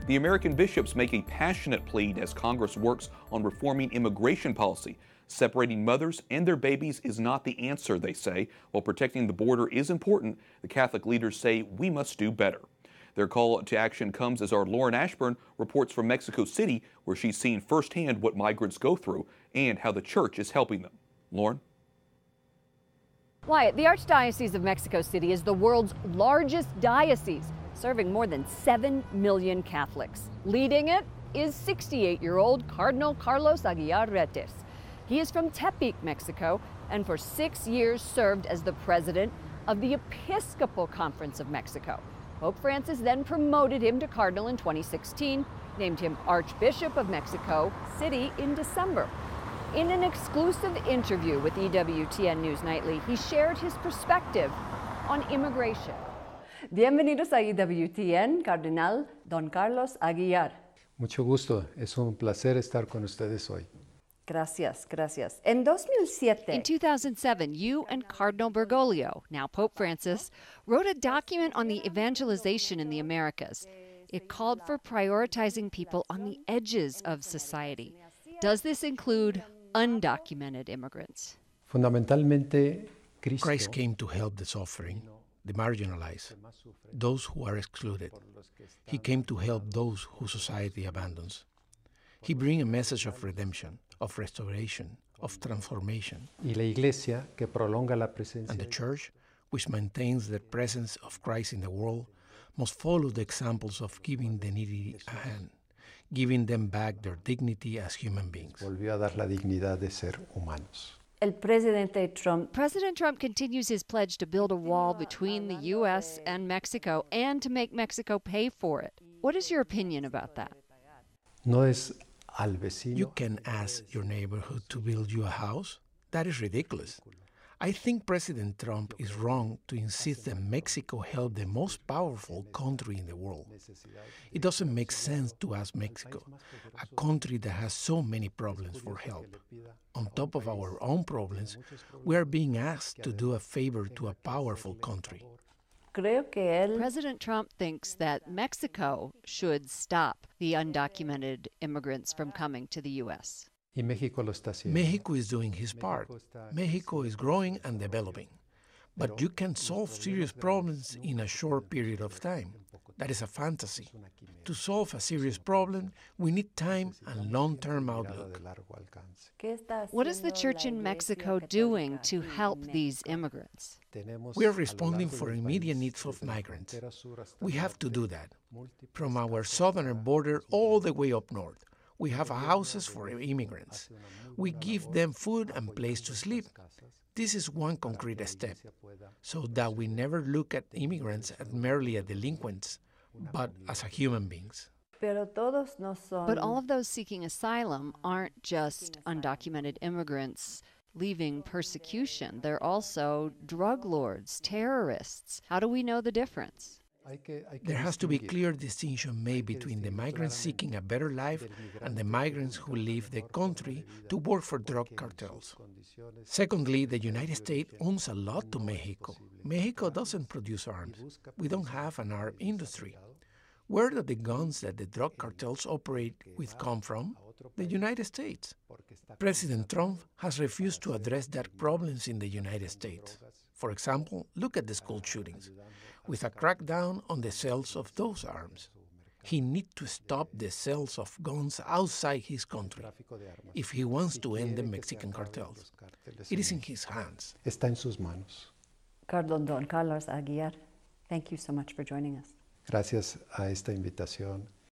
The American bishops make a passionate plea as Congress works on reforming immigration policy. Separating mothers and their babies is not the answer, they say. While protecting the border is important, the Catholic leaders say we must do better. Their call to action comes as our Lauren Ashburn reports from Mexico City, where she's seen firsthand what migrants go through and how the church is helping them. Lauren? Wyatt, the Archdiocese of Mexico City is the world's largest diocese, serving more than 7 million Catholics. Leading it is 68-year-old Cardinal Carlos Aguiar Retes. He is from Tepic, Mexico, and for 6 years served as the president of the Episcopal Conference of Mexico. Pope Francis then promoted him to cardinal in 2016, named him Archbishop of Mexico City in December. In an exclusive interview with EWTN News Nightly, he shared his perspective on immigration. Bienvenidos a EWTN, Cardinal Don Carlos Aguiar. Mucho gusto, es un placer estar con ustedes hoy. Gracias, gracias. In 2007, you and Cardinal Bergoglio, now Pope Francis, wrote a document on the evangelization in the Americas. It called for prioritizing people on the edges of society. Does this include undocumented immigrants? Fundamentalmente, Christ came to help the suffering, the marginalized, those who are excluded. He came to help those who society abandons. He brings a message of redemption, of restoration, of transformation. Y la Iglesia, que prolonga la presencia. And the Church, which maintains the presence of Christ in the world, must follow the examples of giving the needy a hand, giving them back their dignity as human beings. Volvió a dar la dignidad de ser humanos. President Trump continues his pledge to build a wall between the U.S. and Mexico and to make Mexico pay for it. What is your opinion about that? No es al vecino. You can ask your neighborhood to build you a house? That is ridiculous. I think President Trump is wrong to insist that Mexico help the most powerful country in the world. It doesn't make sense to ask Mexico, a country that has so many problems, for help. On top of our own problems, we are being asked to do a favor to a powerful country. President Trump thinks that Mexico should stop the undocumented immigrants from coming to the U.S. Mexico is doing his part. Mexico is growing and developing. But you can solve serious problems in a short period of time. That is a fantasy. To solve a serious problem, we need time and long-term outlook. What is the Church in Mexico doing to help these immigrants? We are responding for immediate needs of migrants. We have to do that. From our southern border all the way up north, we have houses for immigrants. We give them food and place to sleep. This is one concrete step, so that we never look at immigrants as merely as delinquents, but as human beings. But all of those seeking asylum aren't just undocumented immigrants leaving persecution. They're also drug lords, terrorists. How do we know the difference? There has to be clear distinction made between the migrants seeking a better life and the migrants who leave the country to work for drug cartels. Secondly, the United States owns a lot to Mexico. Mexico doesn't produce arms. We don't have an arms industry. Where do the guns that the drug cartels operate with come from? The United States. President Trump has refused to address that problems in the United States. For example, look at the school shootings, with a crackdown on the sales of those arms. He needs to stop the sales of guns outside his country if he wants to end the Mexican cartels. It is in his hands. Está en sus manos. Cardinal Don Carlos Aguiar, thank you so much for joining us. Gracias a esta invitación.